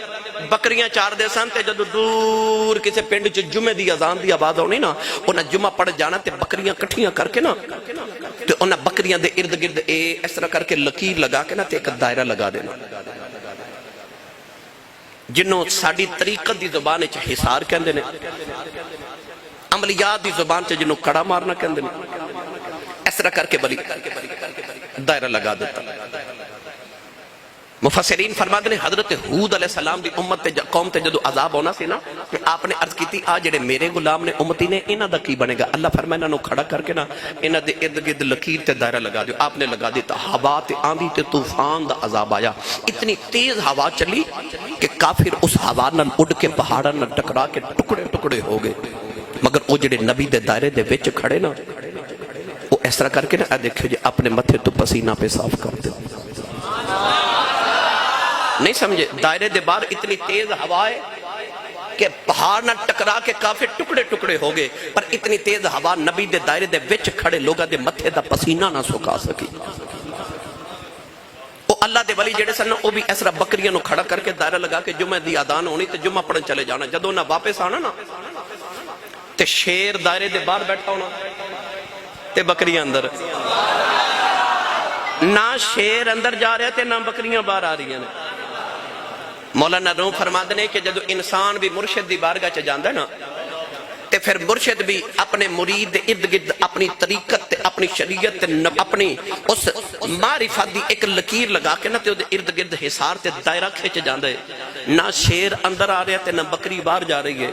بکریاں چار دے سن تے جدو دور کسے پنڈ چ جمعے دی اذان دی آواز ہونی نا، انہاں جمعہ پڑھ جانا تے بکریاں کٹھیاں کر کے نا تے انہاں بکریاں دے ارد گرد اس طرح کر کے لکیر لگا کے نا تے ایک دائرہ لگا دینا، جنوں ساڈی طریقت دی زبان وچ حصار کہندے نے، عملیات دی زبان چ جنوں کڑا مارنا کہندے نے، اس طرح کر کے بلی دائرہ لگا دیتا۔ مفسرین فرماتے ہیں حضرت حود علیہ السلام دی امت تے قوم تے جدو عذاب ہونا سی نا، آپ نے عرض کیتی آ جڑے میرے غلام نے امتی نے انہاں دا کی بنے گا؟ اللہ فرمایا انہاں نو کھڑا کر کے نا انہاں دے ارد گرد لکیر تے دائرہ لگا دیو۔ آپ نے لگا دیتا، ہوا تے آندھی تے طوفان دا عذاب آیا، اتنی تیز ہوا چلی کہ کافر اس ہوا نال اڑ کے پہاڑاں نال ٹکرا کے ٹکڑے ٹکڑے ہو گئے، مگر او جڑے نبی دے دائرے دے وچ کھڑے نا وہ اس طرح کر کے نا دیکھو جی اپنے متھے تو پسینہ پہ صاف کر دے، نہیں سمجھے؟ دائرے دے باہر اتنی تیز ہوا ہے کہ پہاڑ نہ ٹکرا کے کافی ٹکڑے ٹکڑے ہو گئے، پر اتنی تیز ہوا نبی دے دائرے دے وچ کھڑے لوگاں دے متھے دا پسینہ نہ سکا سکی۔ وہ اللہ دے ولی جڑے سن وہ بھی اس طرح بکریاں نو کھڑا کر کے دائرہ لگا کے جمعہ دی اذان ہونی تے جمعہ پڑھن چلے جانا، جدوں نہ واپس آنا نا تے شیر دائرے دے باہر بیٹھا ہونا تے بکریاں اندر، نہ شیر اندر جا رہے تے نہ بکریاں باہر آ رہی ہیں۔ مولانا روم فرماتے ہیں کہ جدو انسان بھی مرشد دی بارگاہ چ جاندا ہے نا تے پھر مرشد بھی اپنے مرید دے ارد گرد اپنی طریقت تے اپنی شریعت تے اپنی اس معرفت دی ایک لکیر لگا کے نا تے دے ارد گرد حصار تے دائرہ کھچ جاندا ہے، نہ شیر اندر آ رہا تے نہ بکری باہر جا رہی ہے۔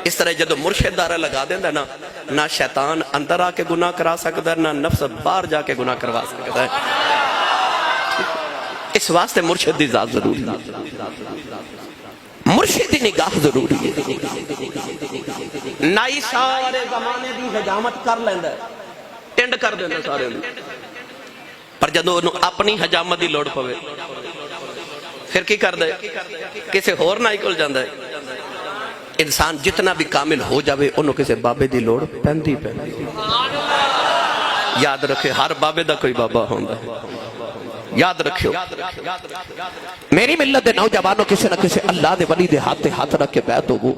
اس طرح جدو مرشد دائرہ لگا دیندا نا، نہ شیطان اندر آ کے گناہ کرا سکدا ہے، نہ نفس باہر جا کے گناہ کروا سکتا ہے۔ اس واسطے مرشد دی ذات ضروری ہے، مرشد دی نگاہ ضروری ہے۔ نائی سارے زمانے دی حجامت کر لیندا ہے، ٹنڈ کر دیندا سارے نوں، پر جدوں انہوں اپنی حجامت دی لوڑ پوے پھر کی کردا ہے؟ کسے ہور نائی کول جاندا ہے۔ انسان جتنا بھی کامل ہو جاوے انہوں کسے بابے دی لوڑ پیندی پیندی۔ یاد رکھے ہر بابے دا کوئی بابا ہوندا ہے، یاد رکھو میری ملت دے نوجوانوں کسی نہ کسی اللہ دے ولی دے ہاتھ رکھ کے بیعت ہو۔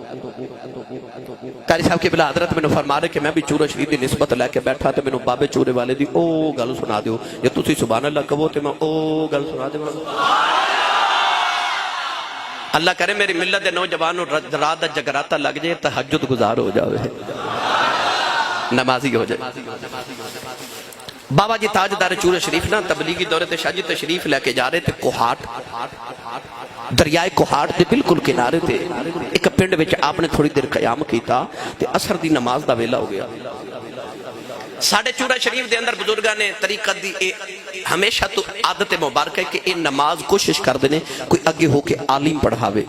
قاری صاحب کی بلا حضرت میں نے فرما رہے کہ میں بھی چورہ شریف دی نسبت لے کے بیٹھا تے میں نے بابے چورے والے دی او گل سنا دیو، یا تسی سبحان اللہ کہو تے میں او گل سنا دیو۔ اللہ کرے میری ملت دے نوجوانوں رات دا جگراتا لگ جائے، تہجد گزار ہو جاوے، نمازی ہو جائے۔ بابا جی تاجدار چورہ شریف نا تبلیغی دورے تے شاہ جی تشریف لے کے جا رہے تھے کوہاٹ، دریائے کوہاٹ دے بالکل کنارے تھے ایک پنڈ وچ آپ نے تھوڑی دیر قیام کیتا تے عصر دی نماز دا ویلا ہو گیا۔ ساڑھے چورہ شریف دے اندر بزرگاں نے طریقت دی ہمیشہ تو عادت مبارک ہے کہ یہ نماز کوشش کر دینے کوئی اگے ہو کے عالم پڑھاوے۔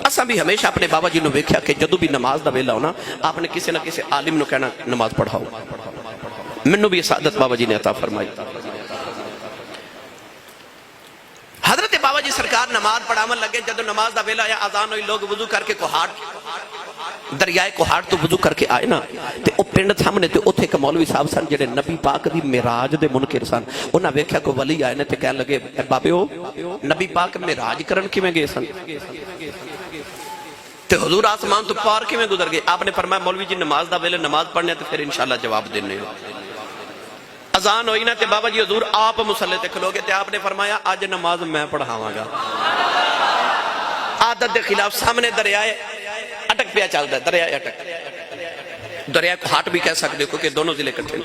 اساں بھی ہمیشہ اپنے بابا جی نو ویکھیا کہ جدو بھی نماز دا ویلا ہونا آپ نے کسی نہ کسی عالم نو کہنا نماز پڑھاؤ۔ منو بھی سعادت بابا جی نے عطا فرمائی۔ حضرت بابا جی سرکار نماز پڑھاون لگے، جدو نماز دا ویلا آیا اذان ہوئی، لوگ وضو کر کے کوہاٹ دریائے کوہاٹ تو وضو کر کے آئے نا تے او پنڈ سامنے تے اوتھے ایک مولوی صاحب سن جڑے نبی پاک دی معراج دے منکر سن انہاں ویکھیا کو ولی آئے نے تے کہن لگے بابے او نبی پاک معراج کرن کیویں گئے سن تے حضور آسمان تو پار کیویں گزر گئے آپ نے فرمایا مولوی جی نماز دا ویلے نماز پڑھنے تے پھر انشاءاللہ جواب دینے اذان ہوئی نا تے بابا جی حضور آپ مصلی تے کھلو گے تے آپ نے فرمایا آج نماز میں پڑھاواں گا عادت دے خلاف سامنے دریائے اٹک پیا چلتا ہے دریائے اٹک دریائے کوہاٹ بھی کہہ سکتے ہو کیونکہ دونوں ضلع کٹھے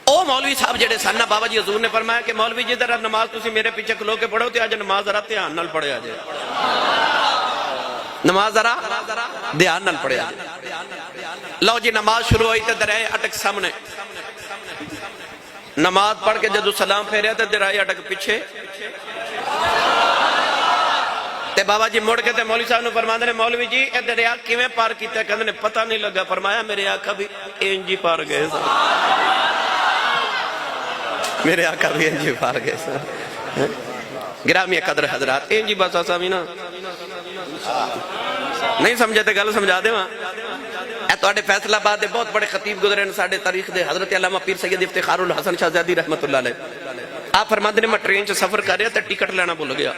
او مولوی صاحب جڑے سن نا بابا جی حضور نے فرمایا کہ مولوی جی ذرا نماز تسی میرے پیچھے کھلو کے پڑھو تے آج نماز ذرا دھیان نال پڑھیا جائے نماز ذرا دھیان نال پڑھیا جائے لو جی نماز شروع ہوئی تے دریائے اٹک سامنے نماز پڑھ کے جدو سلام پھیریا تے دریائے اٹک پیچھے تے بابا جی مڑ کے تے مولوی صاحب نے فرماندے نے مولوی جی اے دریا کیویں پار کیتا ہے کہندے نے پتہ نہیں لگا فرمایا میرے آقا بھی انج ہی پار گئے سن میرے آقا بھی انج ہی پار گئے سن گرامی قدر حضرات انج ہی بس اساں بھی نا نہیں سمجھے تے گل سمجھا دیواں اے تواڈے فیصلہ آباد دے بہت بڑے خطیب گزرے نے ساڈے تاریخ دے حضرت علامہ پیر سید افتخار الحسن شہزادی رحمتہ اللہ علیہ آپ فرماندے نے میں ٹرین چ سفر کر رہا تے ٹکٹ لینا بھول گیا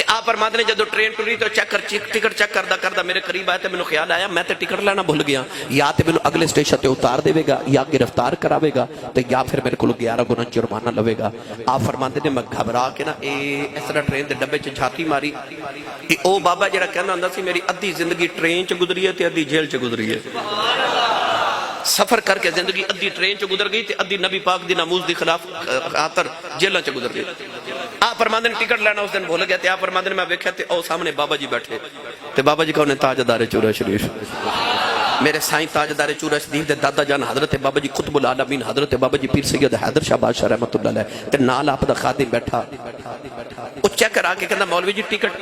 آپ فرماتے نے جدو ٹرین ٹری تو ٹکٹ چیک کردہ میرے قریب آئے تے میں نے خیال آیا میں تے ٹکٹ لینا بھول گیا یا تے میں نے اگلے سٹیشن تے اتار دے گا یا گرفتار کراوے گا تے یا پھر میرے کو 11 گنا جرمانہ لوے گا آپ فرماتے نے میں گھبرا کے نا اس طرح ٹرین دے ڈبے چ جھاتی ماری کہ او بابا جڑا کہنا ہوندا سی میری ادھی زندگی ٹرین چ گزری ہے تے ادھی جیل چ گزری ہے سفر کر کے زندگی ادھی ٹرین چ گزر گئی تے ادھی نبی پاک دی ناموز دی خلاف خاطر جیلوں چ گزر گئی آپ فرماندے نے ٹکٹ لینا اس دن بھول گیا تے آپ فرماندے نے میں ویکھیا تے او سامنے بابا جی بیٹھے تے بابا جی کون تاجدار چورا شریف میرے سائیں تاجدار چورا شریف دے دادا جان حضرت بابا جی قطب العالمین حضرت بابا جی پیر سید حیدر شاہ بادشاہ رحمتہ اللہ علیہ تے نال آپ دا خادم بیٹھا او چیک کرا کے کہندا مولوی جی ٹکٹ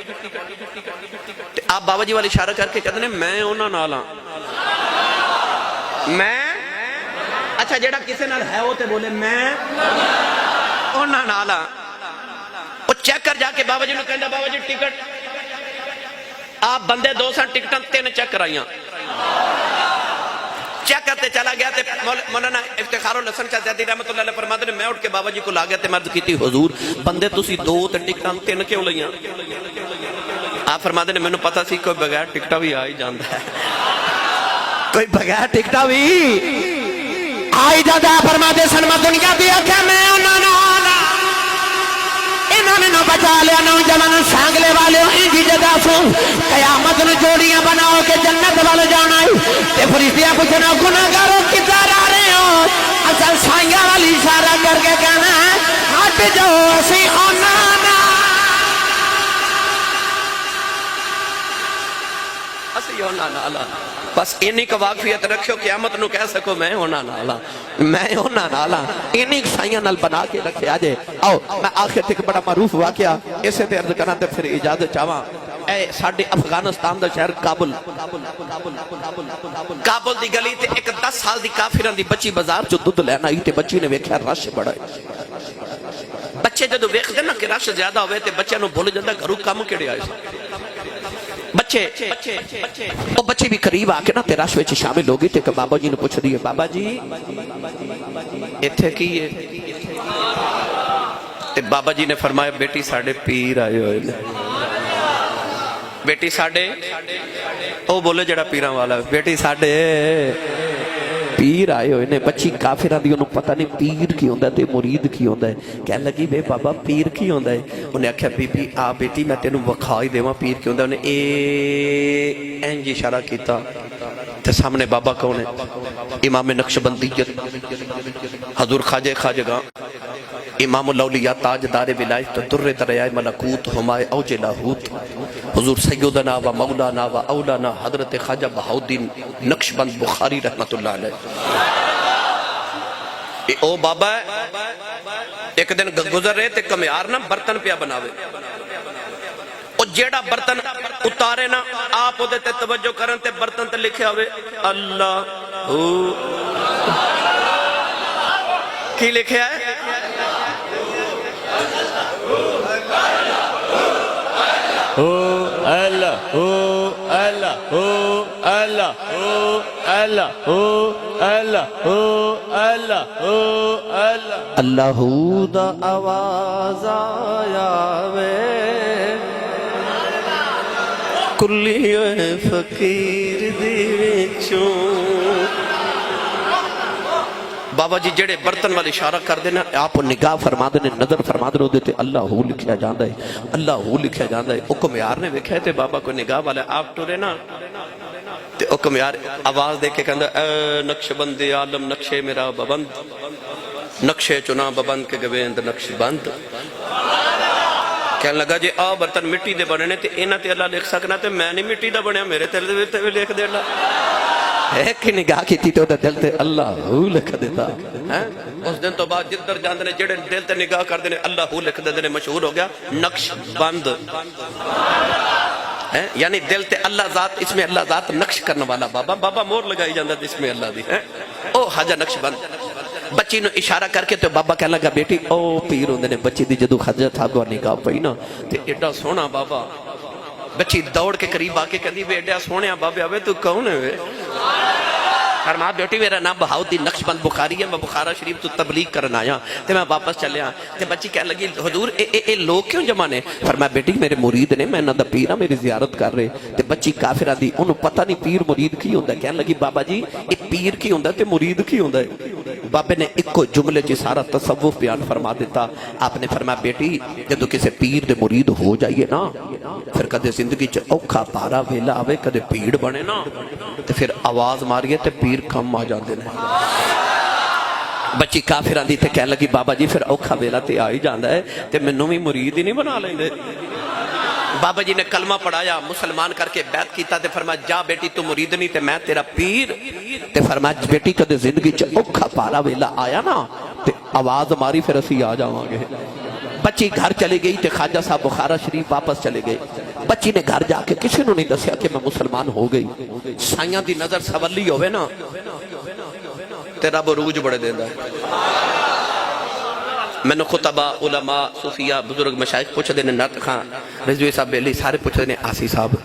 تے آپ بابا جی والے اشارہ کر کے کہندے نے میں انہاں نال ہاں میں اچھا جیڑا کسے نال ہے وہ تے بولے میں انہاں نال ہاں وہ چیک کر جا کے بابا جی نے کہندا بابا جی ٹکٹ آپ بندے دو سن ٹکٹاں 3 چیک کرائیاں چیک کرتے چلا گیا تے مولانا افتخار الحسن شہزادی رحمتہ اللہ علیہ فرماتے ہیں میں اٹھ کے بابا جی کو لا گیا تے مرض کیتی حضور بندے تسی 2 تے ٹکٹاں 3 کیوں لئیاں آپ فرماتے ہیں مینوں پتہ سی کوئی بغیر ٹکٹا بھی آ ہی جاندا ہے کوئی بغیر ٹکٹا بھی آئی جاتا فرماتے سن میں دنیا دی آکھیا میں انہاں نال انہوں نے بچا لیا نوجوان سانگلے والے انجی جگہ سوں قیامت نے جوڑیاں بناؤ کے جنت والے جانا تے فرشتیاں پوچھنا گناہگاروں کدھر آ رہے ہو اصل سائیاں والی اشارہ کر کے کہنا ہٹ جاؤ اسی ہونا نا اسی ہونا نالا بس انہی کا واقفیت رکھو قیامت نو کہہ سکو میں ہونا نالا میں ہونا نالا انہی سائیاں نال بنا کے رکھے آجے آؤ میں آخر تک بڑا معروف واقعہ اسے تے عرض کرنا تے پھر اجازت چاہواں اے ساڑھے افغانستان دا شہر کابل کابل دی گلی تے ایک 10 سال دی کافران دی بچی بازار جو دودھ لینا ہی تے بچی نے ویکھیا رش بڑا ہے بچے جدو ویکھ دے نا کہ رش زیادہ ہوئے تے بچے نو بھول جاندہ گھروں کام کیڑے آئے بچے وہ بچے بھی قریب آ کے نا تے رش وچ شامل ہو گئی تے کہ بابا جی نے پوچھ دیئے بابا جی ایتھے کی ہے تے بابا جی نے فرمایا بیٹی ساڑھے پیر آئے ہوئے بیٹی ساڑھے او بولے جڑا پیران والا بیٹی ساڑھے پیر آئے ہوئے نے بچی کافرہ دی انہوں پتہ نہیں پیر کی ہوندہ ہے مرید کی ہوندہ ہے کہنے لگی بے بابا پیر کی ہوندہ ہے انہیں آکھا بی بی آ بیٹی میں تینوں وکھائی دے وہاں پیر کی ہوندہ ہے انہیں اینج اشارہ کیتا تے سامنے بابا کون ہے امام نقشبندیت حضور خواجہ خواجگاں امام الاولیاء تاجدار ولایت در دریائے ملکوت ہمائے اوج لاہوت حضور سیدنا و مولانا و اولانا حضرت خواجہ بہاؤدین نقشبند بخاری رحمت اللہ علیہ او بابا ایک دن گزر رہے تے کمیار نا برتن پیا بناوے او جیڑا برتن اتارے نا آپ او دیتے توجہ کرن تے برتن تے لکھے ہوئے اللہ کی لکھے آئے اللہ اللہ اللہ اللہ اللہ اللہ اللہ اللہ دا آواز آیا وے کلی فقیر دی وچوں بابا جی جڑے برتن والی اشارہ کر دینا آپ نگاہ فرما دینے نظر فرما دے دیتے اللہ ہو لکھیا جاندہ ہے اللہ ہو لکھیا جاندہ ہے حکم یار نے وکھے تھے بابا کو نگاہ والا آپ ٹورے نا تے حکم یار آواز دے کے کہندہ اے نقش بند عالم نقشے میرا ببند نقشے چنا ببند کے گویند نقش بند کہنے لگا جی آ برتن مٹی دے بنے تے اینا تے اللہ لکھ سکنا تے میں نہیں مٹی دا بنیا میرے تیرے تے لکھ دے اللہ ایک نگاہ کی تھی تو دل تے اللہ ہو لکھ دیتا اس دن تو بعد جدر جاندے نے جڑے دل تے نگاہ کر دینے اللہ ہو لکھ دینے مشہور ہو گیا نقش بند یعنی دل تے اللہ ذات اس میں اللہ ذات نقش کرنے والا بابا مور لگائی جاندہ اس میں اللہ دی او حاجہ نقش بند بچی نو اشارہ کر کے تو بابا کہنے لگا بیٹی او پیر ہوندے نے بچی دی جدو خجہ تھا گوا نگاہ پئی نا تے ایڈا سونا بابا بچی دوڑ کے قریب آکے کہندی بے ایڈا سونے بابے آوے تو کون ہے وے فرما بیٹی میرا نام بہاؤدین نقش بند بخاری ہے میں بخارا شریف تو تبلیغ کرنا آیا تے میں واپس چلے آیا تے بچی کہنے لگی حضور اے لوگ کیوں جمع نے فرمایا بیٹی میرے مرید نے میں نہ دا پیرا میری زیارت کر رہے تے بچی کافرہ دی انہوں پتہ نہیں پیر مرید کی ہوندہ کہنے لگی بابا جی اے پیر کی ہوندہ تے مرید کی ہوندہ بابے نے ایک کو جملے چی سارا تصوف بیان فرما دیتا آپ نے فرمایا بیٹی جدو کسے پیر دے مرید ہو جائیے نا پھر کدے زندگی چ اوکھا پارا ویلا آوے کدے پیڑ بنے نا تے پھر آواز ماریے تے پیر کم آ جاندے نے بچی کافران دی تے کہنے لگی بابا جی پھر اوکھا ویلا تے آئی جاندہ ہے تے منوں بھی مرید ہی نہیں بنا لیں دے بابا جی نے کلمہ پڑھایا مسلمان کر کے بیعت کیتا تے فرمایا جا بیٹی تو مرید نہیں تے میں تیرا پیر تے فرمایا بیٹی کدے زندگی چ اوکھا پارا ویلا آیا نا تے آواز ماری پھر اسی آ جاواں گے بچی گھر چلے گئی تے خواجہ صاحب بخارا شریف واپس چلے گئے بچی نے گھر جا کے کسی نے نہیں دسیا کہ میں مسلمان ہو گئی سائیاں دی نظر سولی ہوئے نا تے رب روج بڑے دیندہ ہے میں نے خطبہ علماء صوفیہ بزرگ مشائخ پوچھ دینے نات خان رضوی صاحب بیلی سارے پوچھ دینے آسی صاحب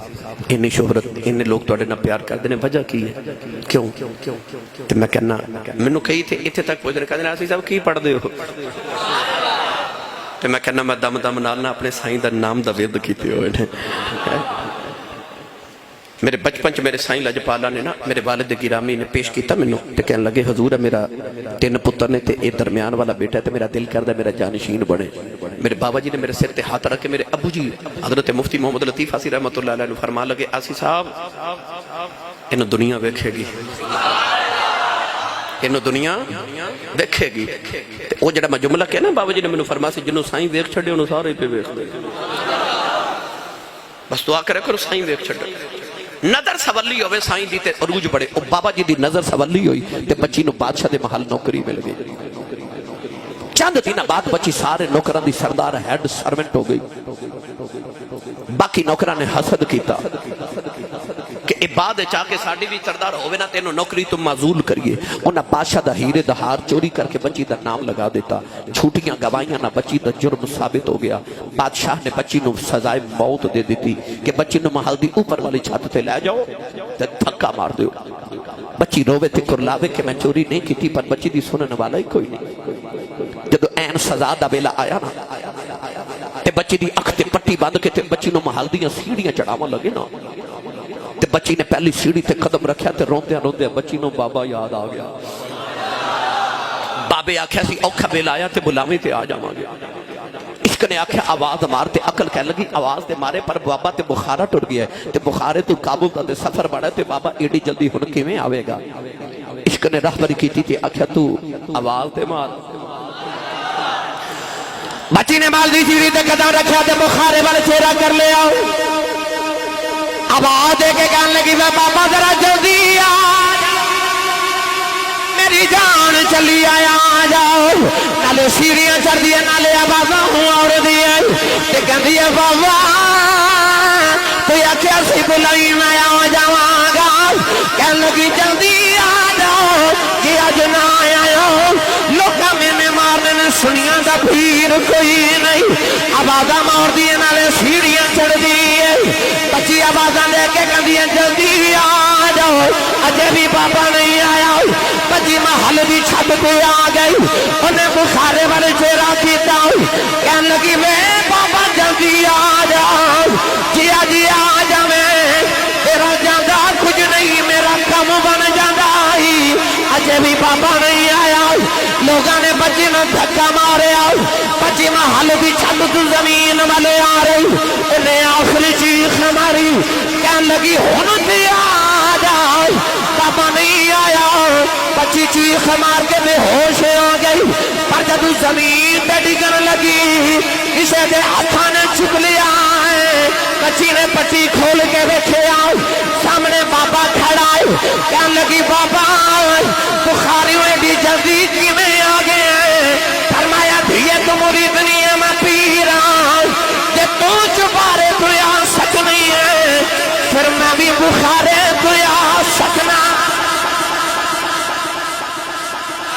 انہی شہرت انہی لوگ توڑے نہ پیار کر دینے وجہ کی ہے کیوں تو میں کہنا میں نے کہی تھے اتھے تک پوچھ دینے کہا دینے آسی صاحب کی پڑھ دے ہو تو میں کہنا میں دم نالنا اپنے سائیں دا نام دا وید کیتے ہوئے میرے بچپن چ میرے سائیں لجپالا نے نا میرے والد گرامی نے پیش کیتا میں تے کہنے لگے حضور ہے میرا 3 پتر نے تے اے درمیان والا بیٹا ہے تے میرا دل کردہ میرا جانشین بنے میرے بابا جی نے میرے سر تے ہاتھ رکھ کے میرے ابو جی حضرت مفتی محمد لطیف آسی رحمت اللہ علیہ نے فرما لگے آسی صاحب انہوں دنیا ویکھے گی انہوں دنیا ویکھے گی وہ جڑا میں جملہ کہنا بابا جی نے میں فرما سی جنہوں سائیں ویکھ چھڑے انہوں سارے پہ ویکھ دے بس دعا کرے کرو سائیں ویکھ چھڑے نظر سولی ہوئے سائیں دیتے عروج بڑے او بابا جی دی نظر سولی ہوئی تے بچی نو بادشاہ دے محل نوکری مل گئی چند دن بعد بچی سارے نوکران دی سردار ہیڈ سرمنٹ ہو گئی باقی نوکران نے حسد کیتا کہ عباد چاہ کے ساڑی بھی سردار ہوئے نا تینوں نوکری تم معزول کریے انہاں بادشاہ دا ہیرے دا ہار چوری کر کے بچی دا نام لگا دیتا چھوٹیاں گوائیاں نہ بچی دا جرم ثابت ہو گیا بادشاہ نے بچی نو سزائے موت دے دیتی کہ بچی نو محل دی اوپر والی چھت تے لے جاؤ تے دھکا مار دیو بچی روے تے کرلاوے کہ میں چوری نہیں کی تھی پر بچی دی سنن والا ہی کوئی نہیں جدو این سزا دا بیلا آیا نا تے بچی دی اکھ تے پٹی باندھ کے تے بچی نو محل دیاں سیڑیاں چڑھاواں لگے نا تے بچی نے پہلی سیڑھی تے قدم رکھیا تے روندے بچی نو بابا یاد آ گیا بابے آکھیا سی اوکھا بیلا آیا تے بلاویں تے آ جاواں گے عشق نے آکھیا آواز مارتے عقل کہہ لگی آواز دے مارے پر بابا تے بخارا ٹر گیا ہے تے بخارے تو کابل دا تے سفر بڑھا تے بابا ایڈی جلدی ہن کیویں آوے گا عشق نے رہبری کیتی تے آکھیا تو آواز تے مار بچی نے مال دی سیڑھی تے قدم رکھیا تے بخارے والے چہرہ کر لے آؤ آواز دے کے کہنے لگی میں بابا ذرا جلدی آ میری جان چلی آیا آ جاؤ نالے سیڑھیاں چڑھ دیئے نالے آوازاں ہوں اور دیئے تے کہندی ہے بابا تو یا کیا سی بلائی میں آ جاواں گا کہنے لگی جلدی آ جاؤ کہ اج نہ آیا لوکا میں نے مارنے سنیا دا پیر کوئی نہیں آوازاں مارਦੀ نالے سیڑھیاں چڑھدی ہے بچی آوازاں لے کے کہندیاں جلدی آ جاؤ اجے بھی بابا نہیں آیا بچی محل دی چھت پہ آ گئی انہیں بخارے والے چہرہ کیتا کہنے لگی وے بابا جلدی آ جاؤ جیا جی آ جا میں تیرا جاندہ کچھ نہیں میرا کم بن جاندہ ہی اجے بھی بابا نہیں آیا لوگاں نے بچی میں دھکا مارے بچی محل بھی چھت تو زمین والے آ رہی انہیں آخری چیخ ماری کہنے لگی ہونتی آ جاؤ بابا نہیں آیا بچی چیخ مار کے بے ہوش آ گئی پر جب زمین پہ ڈگن لگی اسے دے ہاتھاں نے چھپ لیا ہے بچی نے پٹی کھول کے بیٹھے آؤ سامنے بابا کھڑا ہے کہنے لگی بابا بخاریوں ایڈی جلدی کی میں آ گئے ہیں فرمایا دھیے تو مرید نہیں ہے میں پی رہا ہوں جے تو چبارے تو آ سکنی ہے پھر میں بھی بخارے تو آ سکنا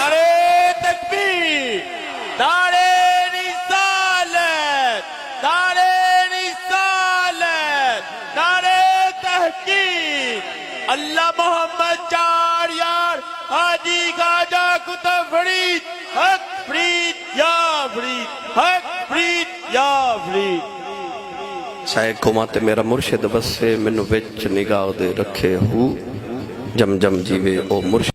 ارے تکبیر نعرے رسالت نعرے رسالت نعرے تحقیق اللہ محمد چار یار حاجی خواجہ کتب فرید حق فرید یا فرید حق فرید یا فرید سائے کماتے میرا مرشد بس سے منو وچ نگاہ دے رکھے ہو جم جم جیوے او مرشد